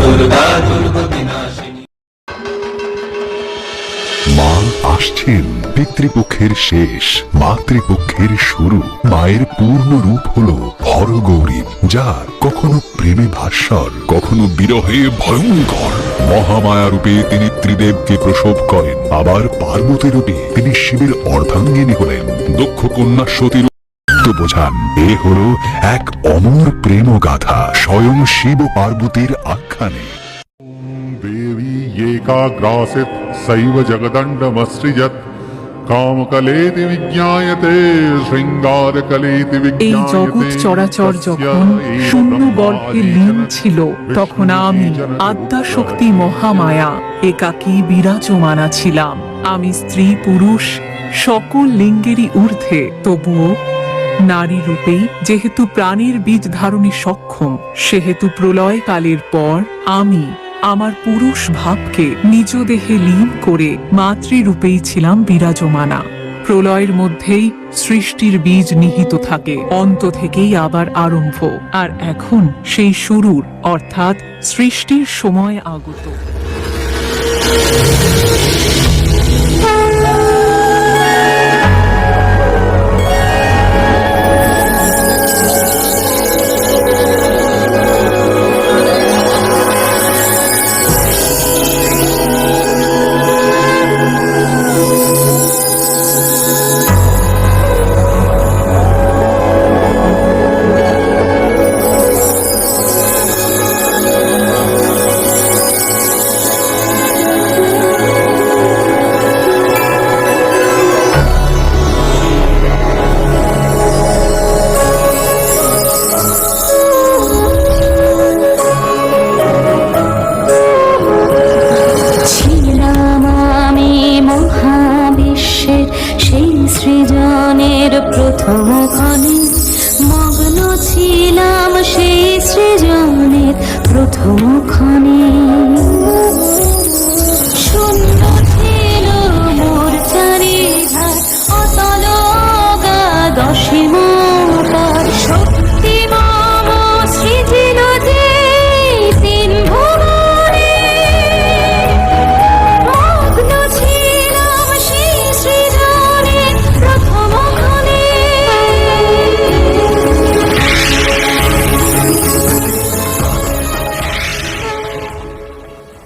দুর্গা দুর্গ বিনাশিনী। মা আসছেন, পিতৃপক্ষের শেষ, মাতৃপক্ষের শুরু। মায়ের পূর্ণ রূপ হলো হরগৌরী, যার কখনো প্রেমে ভাস্বর, কখনো বিরহে ভয়ঙ্কর। মহামায়া রূপে তিনি ত্রিদেবকে প্রসব করেন, আবার পার্বতী রূপে তিনি শিবের অর্ধাঙ্গিনী হলেন। দক্ষ কন্যা সতীর বোঝান এ হলো এক অমর প্রেম গাথা, স্বয়ং শিব পার্বতীর আখ্যানে। देवी एकाग्रासित सैव जगदण्डमसृजत कामकलेति विज्ञायते शृंगारकलेति এই জগৎ চরাচর যখন শূন্য গর্ভে লীন ছিল, তখন আমি আদ্যা শক্তি মহামায়া একাকী বিরাজমানা ছিলাম। আমি স্ত্রী পুরুষ সকল লিঙ্গেরই ঊর্ধ্বে, তবুও নারী রূপেই যেহেতু প্রাণীর বীজ ধারণে সক্ষম, সেহেতু প্রলয় কালের পর আমি আমার পুরুষ ভাবকে নিজ দেহে লীন করে মাতৃরূপেই ছিলাম বিরাজমানা। প্রলয়ের মধ্যেই সৃষ্টির বীজ নিহিত থাকে, অন্ত থেকেই আবার আরম্ভ। আর এখন সেই শুরুর অর্থাৎ সৃষ্টির সময় আগত। সৃজনের প্রথম ক্ষণে মগ্ন ছিলাম, সেই সৃজনের প্রথম ক্ষণে শূন্য ছিল মোর চারিধার, অতল অগাধ অসীম শক্তি মম সৃজিল যে তিন ভুবনে। মগ্ন ছিলাম সেই সৃজনের প্রথম ক্ষণে।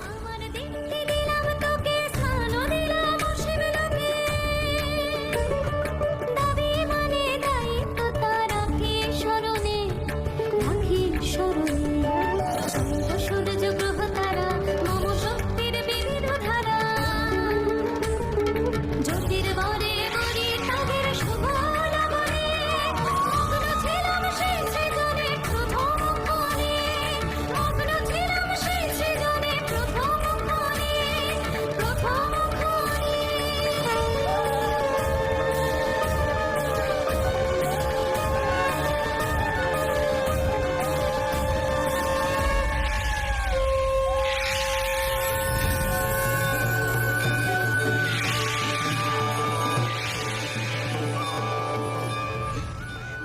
আমার দেখতে দিলাম তোকে, স্থান দিলাম অসীম লোকে। দাবি মানে দায়িত্ব তার রাখি স্মরণে, রাখি স্মরণে। সূর্য গ্রহ তারা মম শক্তির বিবিধ ধারা, জ্যোতির্বরে বরি তাদের শুভ লগনে। মগ্ন ছিলাম সেই সৃজনে প্রথম ক্ষণে, মগ্ন ছিলাম সেই সৃজনে প্রথম ক্ষণে, প্রথম ক্ষণে।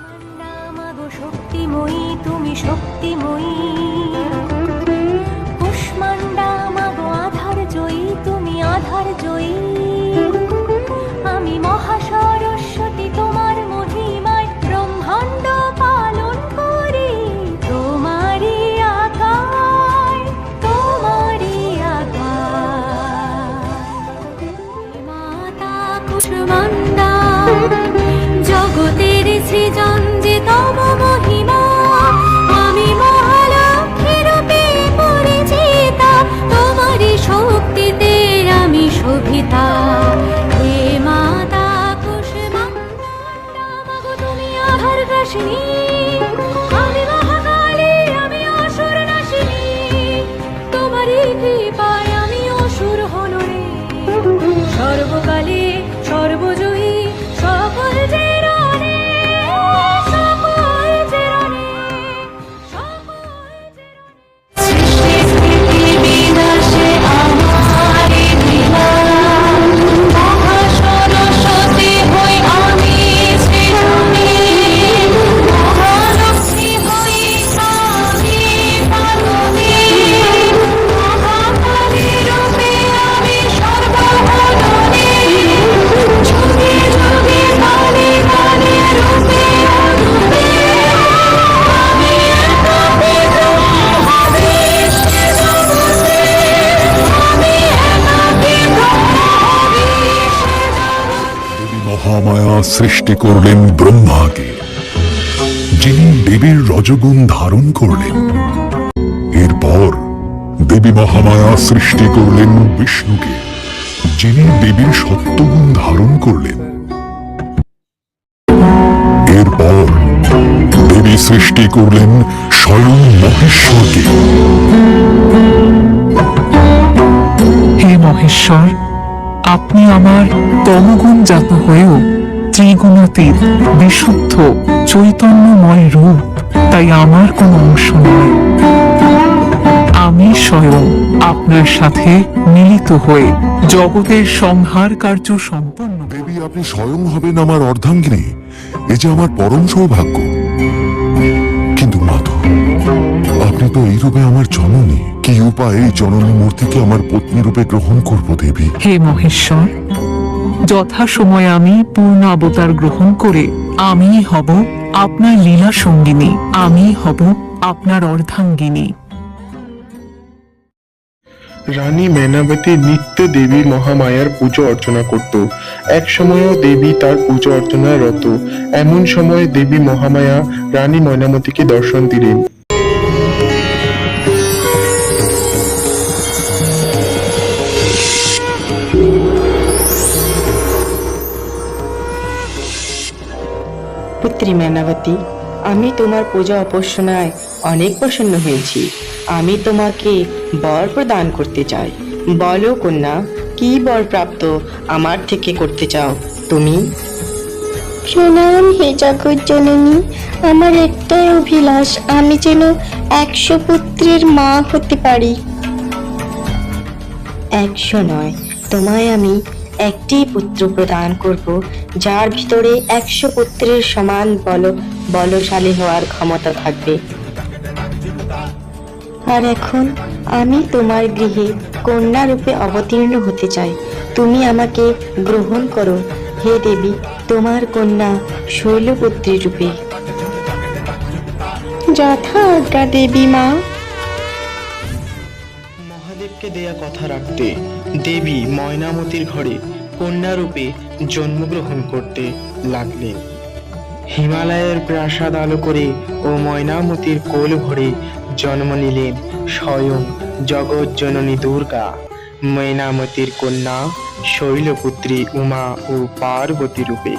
মন্ডা মাগো শক্তিময়ী, তুমি শক্তিময়ী। কুষ্মান্ডা মাগো আধার জয়ী, তুমি আধার জয়ী। আমি মহাসরস্বতী, তোমার মহিমায় ব্রহ্মাণ্ড পালন করি। তোমারই আকার, তোমারই আকার। মাতা কুষ্মান্ডা জগতের সৃজন যে তব মহিমা। আমি মহালক্ষ্মী রূপে পরিচিতা, তোমারই শক্তিতে আমি শোভিতা। হে মাতা কুষ্মান্ডা মাগো তুমি আধার গ্রাসিনী। আমি মহাকালী, আমি অসুর নাশিনী। তোমারই কৃপায় আমি অসুর হনরে। সর্বকালে সর্বজয়ী সকল জেরনে, সকল জেরনে, সকল জেরনে। সৃষ্টি স্থিতি বিনাশে আমারি লীলা, মহাসরস্বতী হই আমি সৃজনী। মহালক্ষ্মী হই আমি পালনী। সৃষ্টি করলেন ব্রহ্মাকে, যিনি দেবীর রজগুণ ধারণ করলেন। এরপর দেবী মহামায়া সৃষ্টি করলেন বিষ্ণুকে, যিনি দেবীর সত্যগুণ ধারণ করলেন। এরপর দেবী সৃষ্টি করলেন স্বয়ং মহেশ্বরকে। হে মহেশ্বর, আপনি আমার তমগুণ জাত হয়েও ত্রিগুণাতীত বিশুদ্ধ চৈতন্যময় রূপ, তাই আমার কোনো অংশ নয়। আমি স্বয়ং আপনার সাথে মিলিত হয়ে জগতের সংহার কার্য সম্পন্ন। দেবী, আপনি স্বয়ং হবেন আমার অর্ধাঙ্গিনী, এ যে আমার পরম সৌভাগ্য। কিন্তু মাধব, আপনি তো এই রূপে আমার জননী। কি উপায়ে এই জননী মূর্তিকে আমার পত্নী রূপে গ্রহণ করব দেবী? হে মহেশ্বর, যথাসময়ে আমি পূর্ণ অবতার গ্রহণ করে আমি হব আপনার লীলা সঙ্গিনী, আমি হব আপনার অর্ধাঙ্গিনী। রানী মেনাবতী নিত্য দেবী মহামায়ার পুজো অর্চনা করত। এক সময়ও দেবী তার পুজো অর্চনায় রত। এমন সময় দেবী মহামায়া রানী ময়নামতীকে দর্শন দিলেন। পুত্রী মেনাবতী, আমি তোমার পূজা অপর্ষণায় অনেক প্রসন্ন হয়েছি। আমি তোমাকে বর প্রদান করতে চাই। বলো কন্যা, কি বর প্রাপ্ত আমার থেকে করতে চাও তুমি? প্রণাম হে জগৎ জননী, আমার একটাই অভিলাষ, আমি যেন 100 পুত্রের মা হতে পারি। 100 নয়, তোমায় আমি একটি পুত্র প্রদান করব, যার ভিতরে 100 পুত্রের সমান বলশালী হওয়ার ক্ষমতা থাকবে। আর এখন আমি তোমার গৃহে কন্যা রূপে অবতীর্ণ হতে চাই। তুমি আমাকে গ্রহণ করো হে দেবী, তোমার কন্যা শৈলপুত্রী রূপে। যথা আজ্ঞা দেবী মা। মহাদেবকে দেয়া কথা রাখতে দেবী ময়নামতীর ঘরে কন্যারূপে জন্মগ্রহণ করতে লাগলেন। হিমালয়ের প্রাসাদ আলো করে ও ময়নামতীর কোল ভরে জন্ম নিলেন স্বয়ং জগৎ জননী দুর্গা। ময়নামতীর কন্যা শৈলপুত্রী উমা ও পার্বতী রূপে।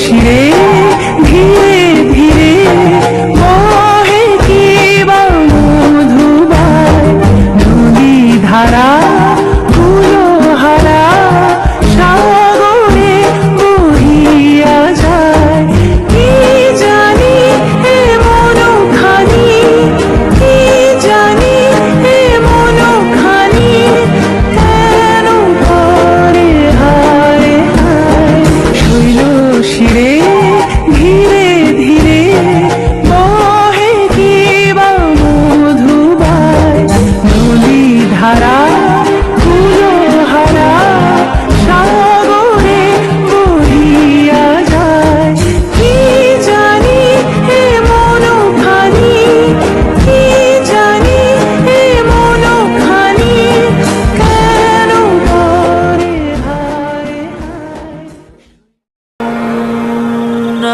শিরে ধীরে ধীরে বহে কি বা মধুবায়, নদী ধারা ফুলহারা সাগরে বহিয়া যায়। কি জানি এ মনখানি, কি জানি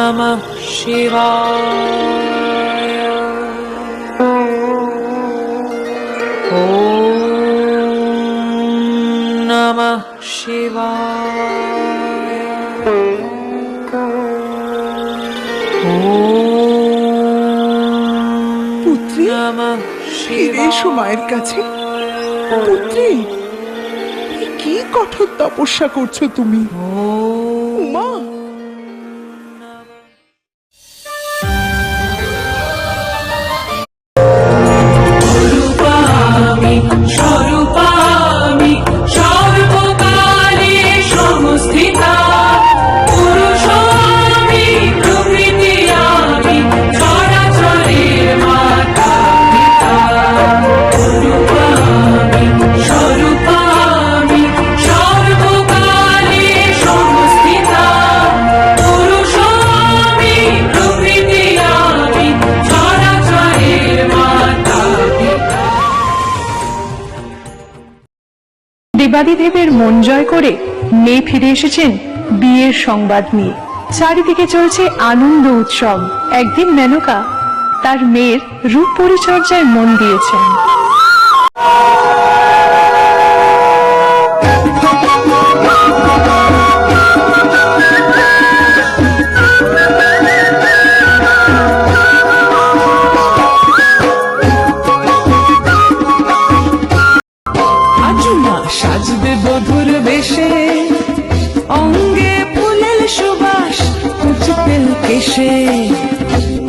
नमः शिवाय। ॐ नमः शिवाय। পুত্রী, नमः ফিরে এসো মায়ের কাছে। পুত্রী, এ কি কঠোর তপস্যা করছো তুমি? মা, স্বরূপামি স্বরূপামি সর্বকালে সংস্থিতা পুরুষামি প্রকৃতি আমি চরাচরের মাতা পিতা। স্বরূপামি স্বরূপামি সর্বকালে সংস্থিতা পুরুষামি প্রকৃতি আমি চরাচরের মাতা পিতা। দেবাদিদেবের মন জয় করে মেয়ে ফিরে এসেছেন বিয়ের সংবাদ নিয়ে। চারিদিকে চলছে আনন্দ উৎসব। একদিন মেনকা তার মেয়ের রূপ পরিচর্যায় মন দিয়েছেন। আজুমা সাজবে বধুর বেশে, অঙ্গে ফুলের সুবাস কুচপেল কেশে।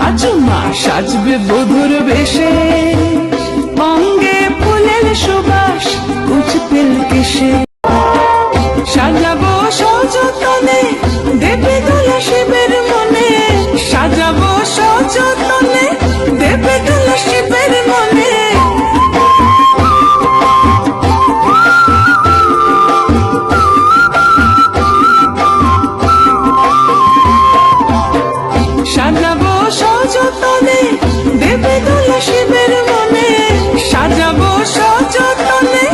আজুমা সাজবে বধুর বেশে, অঙ্গে ফুলের সুবাস কুচপেল কেশে। সাজাবো সযতনে দেবে দোলা শিবের মনে, সাজাবো সযতনে দেবে দোলা শিবের মনে। সাজাবো সযতনে দেবে দোলা শিবের মনে, সাজাবো সযতনে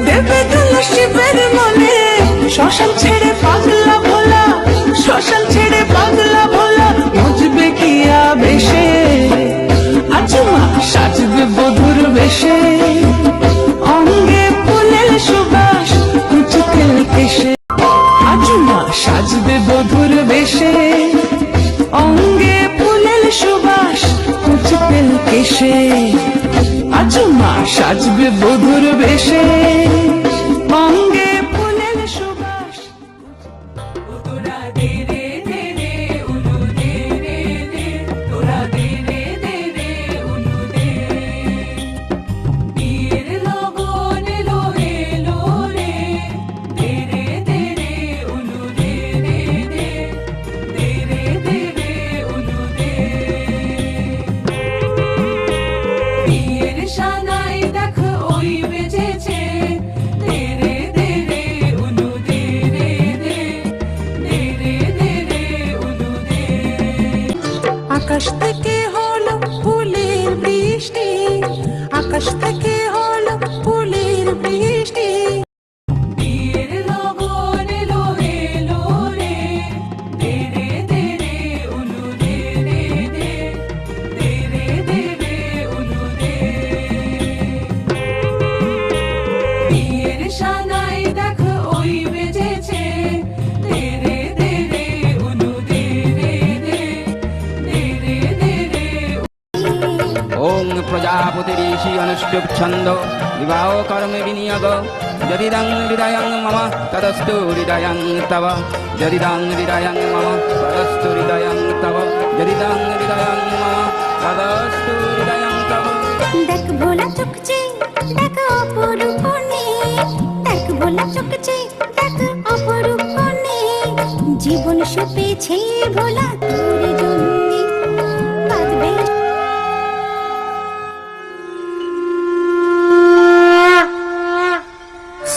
দেবে দোলা শিবের মনে। শ্মশান ছেড়ে পাগলা ভোলা, শ্মশান ছেড়ে পাগলা ভোলা মজবে কিয়া বেশে। আজমা সাজবে বধুর বেশে, অঙ্গে ফুলের সুবাস কুচকেল কেশে। আজমা সাজবে বধুর বেশে, অঙ্গে ফুলের সুবাস কুচকেল কেশে। আজমা সাজবে বধুর বেশে, অঙ্গে ফুলের সুবাস। তোরা দে রে দে রে উলু দে রে দে, তোরা দে রে দে রে উলু দে। বিয়ের লগন এলো এলো রে, দে রে দে রে উলু দে রে দে, দে রে দে রে উলু দে। বিয়ের সানাই দেখ ওই বেজেছে, দে রে দে রে উলু দে রে দে, দে রে দে রে উলু দে। আকাশ থেকে হলো ফুলের বৃষ্টি, আকাশ থেকে হলো ফুলের বৃষ্টি। বিয়ের লগন এলো এলো রে, দে রে দে রে উলু দে রে দে, দে রে দে রে উলু দে। বিয়ের সানাই দেখ ওই বেজেছে, দে রে দে রে উলু দে রে দে, দে রে দে রে। ওং প্রজাপতি ঋষি অনুষ্ঠুপ ছন্দ বিবাহ কর্মে বিনিয়োগ যদিদং হৃদয়ং মম তদস্তু হৃদয়ং তব যদিদং হৃদয়ং মম তদস্তু হৃদয়ং তব যদিদং হৃদয়ং মম তদস্তু হৃদয়ং তব। দেখ ভোলা চোখছে দেখ অপরূপ নেই, দেখ ভোলা চোখছে দেখ অপরূপ নেই। জীবন সপেছে ভোলা তোর জন্যে, বাঁধবে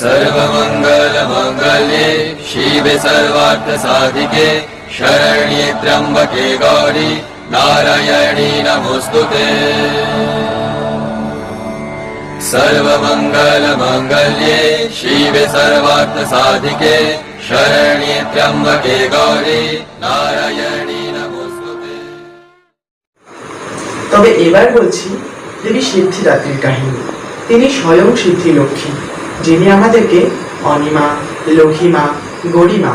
सर्वमंगल मंगल्ये शिवे सर्वार्थ साधिके शरण्ये त्र्यंबके गौरी नारायणी नमोस्तुते। सर्वमंगल मंगल्ये शिवे सर्वार्थ साधिके शरण्ये त्र्यंबके गौरी नारायणी नमोस्तुते। তবে এবার বলছি দেবী সিদ্ধিদাত্রীর কাহিনী। তিনি স্বয়ং সিদ্ধি লক্ষ্মী, যিনি আমাদেরকে অনিমা, লঘিমা, গরিমা,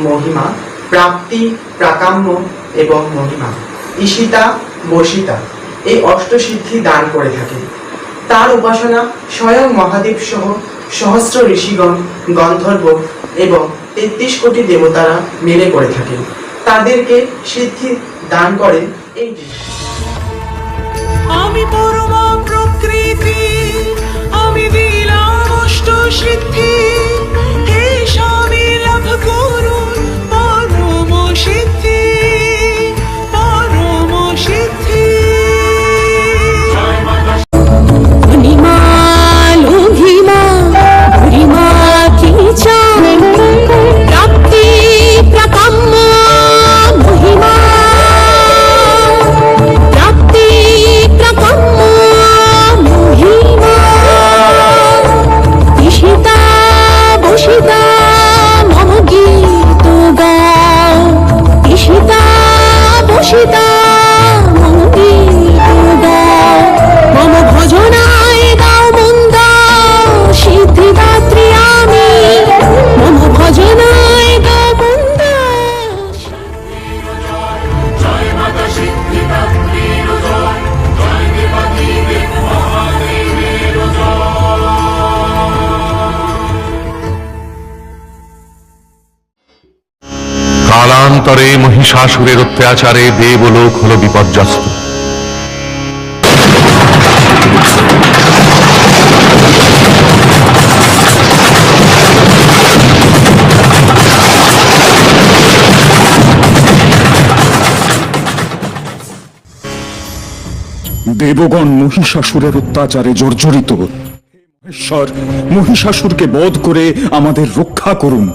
মহিমা, প্রাপ্তি, প্রাকাম্য এবং মহিমা, ঈশিতা, বসিতা এই অষ্টসিদ্ধি দান করে থাকেন। তার উপাসনা স্বয়ং মহাদেব সহ সহস্র ঋষিগণ, গন্ধর্ব এবং 33 কোটি দেবতারা মিলে করে থাকেন। তাদেরকে সিদ্ধি দান করেন এই ঋষি। আমি পরমা প্রকৃতি, আমি দিলাম অষ্ট সিদ্ধি, হে স্বামী লাভ করুন পরম সিদ্ধি, পরম সিদ্ধি। অনিমা, লঘিমা, গরিমা কি চাই, প্রাপ্তি, প্রাকাম্য, মহিমা, প্রাপ্তি, প্রাকাম্য, মহিমা, ঈশিতা, বসিতা, মম গীত গাও, ঈশিতা, বসিতা, মম গীত গাও, মম ভজনায় গাও মন দাও, সিদ্ধিদাত্রী আমি, মম ভজনায় গাও মন দাও। কালান্তরে মহিষাসুরের অত্যাচারে দেবলোক হল বিপর্যস্ত। দেবগণ মহিষাসুরের অত্যাচারে জর্জরিত। ঈশ্বর, মহিষাসুরকে বধ করে আমাদের রক্ষা করুন।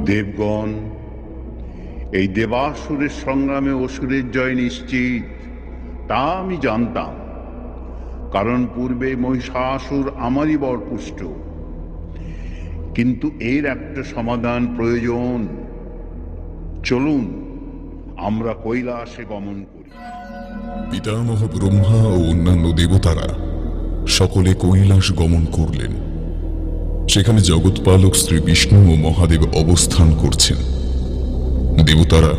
দেবগণ, এই দেবাসুরের সংগ্রামে অসুরের জয় নিশ্চিত, তা আমি জানতাম, কারণ পূর্বে মহিষাসুর আমারই বরপুষ্ট। কিন্তু এর একটা সমাধান প্রয়োজন। চলুন আমরা কৈলাসে গমন করি। পিতামহ ব্রহ্মা ও অন্যান্য দেবতারা সকলে কৈলাস গমন করলেন। সেখানে জগৎপালক শ্রী বিষ্ণু ও মহাদেব অবস্থান করছেন। দেবতারা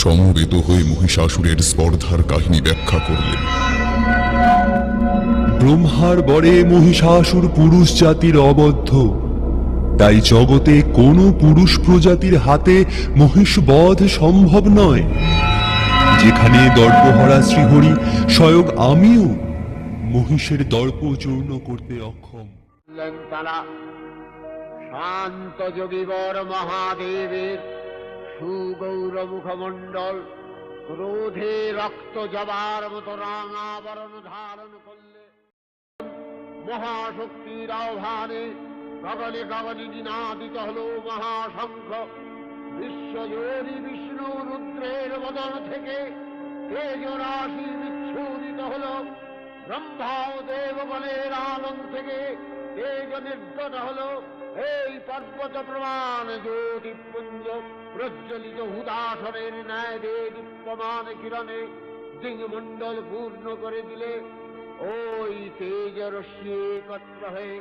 সমবেত হয়ে মহিষাসুরের স্পর্ধার কাহিনী ব্যাখ্যা করলেন। ব্রহ্মার বরে মহিষাসুর পুরুষ জাতির অবদ্ধ, তাই জগতে কোনো পুরুষ প্রজাতির হাতে মহিষ বধ সম্ভব নয়। যেখানে দর্পহরা শ্রীহরি, স্বয়ং আমিও মহিষের দর্প চূর্ণ করতে অক্ষম। শান্ত যোগীবর মহাদেবের সুগৌর মুখমণ্ডল ক্রোধে রক্ত জবার মতো রাঙাবরণ ধারণ করলে মহাশক্তির আহ্বানে গগনে গগনে নিনাদিত হল মহাশঙ্খ। বিশ্বজোরি বিষ্ণু রুদ্রের বদন থেকে তেজ রাশি বিচ্ছুরিত হল। ব্রহ্মা ও দেবগণের আলম থেকে তেজ নির্গত হল। এই পর্বত প্রমাণ জ্যোতিপুঞ্জ প্রজ্বলিত হুদাসনের ন্যায় দীপ্যমান কিরণে দিঙ্গমণ্ডল পূর্ণ করে দিলে ওই তেজ রশ্মি একত্র হয়ে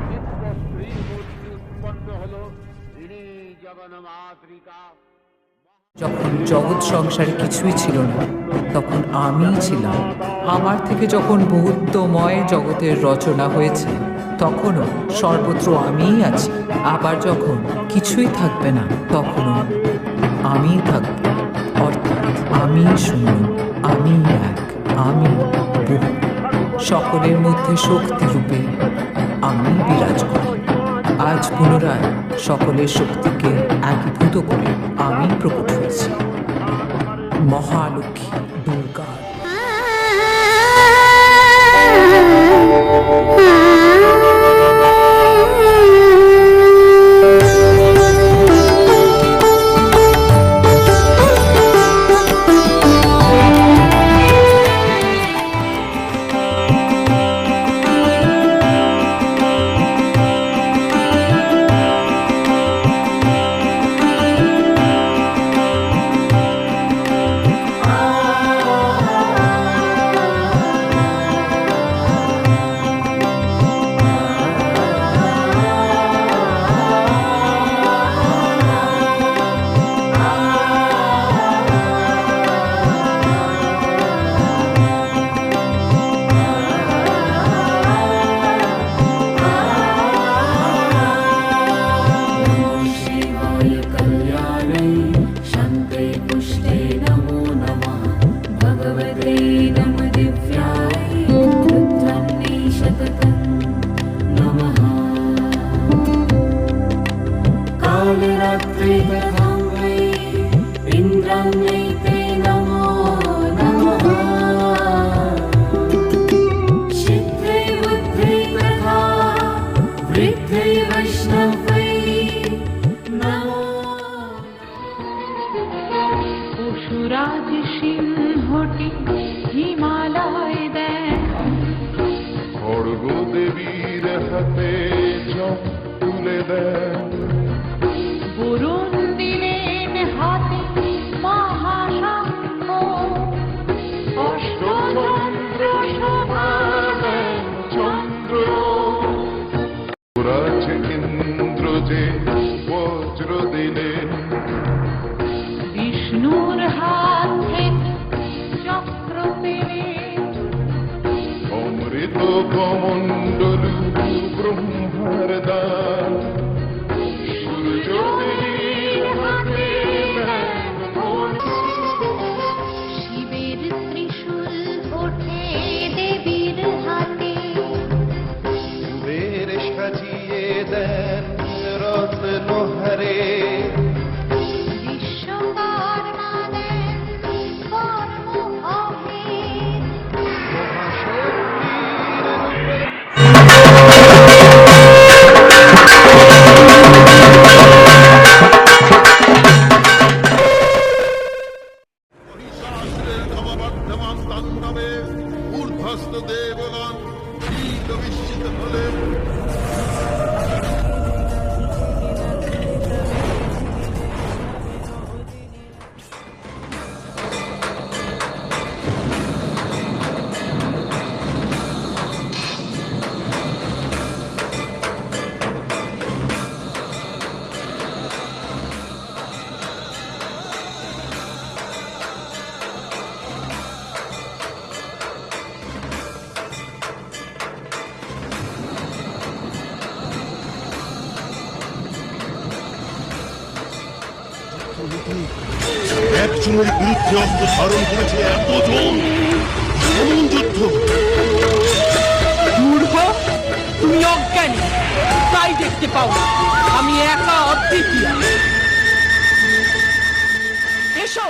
দিব্য স্ত্রী মূর্তি উৎপন্ন হল। ইনি জগন্মাতৃকা। যখন জগৎ সংসারে কিছুই ছিল না, তখন আমিই ছিলাম। আমার থেকে যখন বহুত্বময় জগতের রচনা হয়েছে, তখনও সর্বত্র আমিই আছি। আবার যখন কিছুই থাকবে না, তখনও আমিই থাকব। অর্থাৎ আমি শূন্য, আমি এক, আমি বহু। সকলের মধ্যে শক্তিরূপে আমি বিরাজ করি। আজ পুনরায় সকলের শক্তিকে একীভূত করে আমি প্রকট হয়েছি, মহালক্ষ্মী দুর্গা। रात्रि तथा वै इन्द्रं नैते नमो नमः सिद्धै बुद्धै तथा वृद्धै वैष्णवै नमो পশুরাজ সিংহটি হিমালয় দেন খড়গ দেবীর হাতে চক তুলে দেন বরুণ দিলেন হাতে মহাশঙ্খ অষ্টচন্দ্র শোভাবেন চন্দ্র রাজ ইন্দ্র যে বজ্র দিলেন বিষ্ণুর হাত থেকে চক্র পেলেন অমৃত কমণ্ডলু ব্রহ্মার দান সূর্য দেবীর হাতে শিবের ত্রিশূল ওঠে দেবীর হাতে কুবের সাজিয়ে দেন রত্ন হারে বিশ্বকর্মা দেন কর্ম অভেদ ঊর্ধ্বস্ত দেবগণ শীত বিস্মিত হলেন। একজনের বিরুদ্ধে অস্ত্র ধারণ করেছে এতজন, এমন যুদ্ধ। মূর্খ, তুমি অজ্ঞানী, তাই দেখতে পাও না আমি একা অদ্বিতীয়। এসো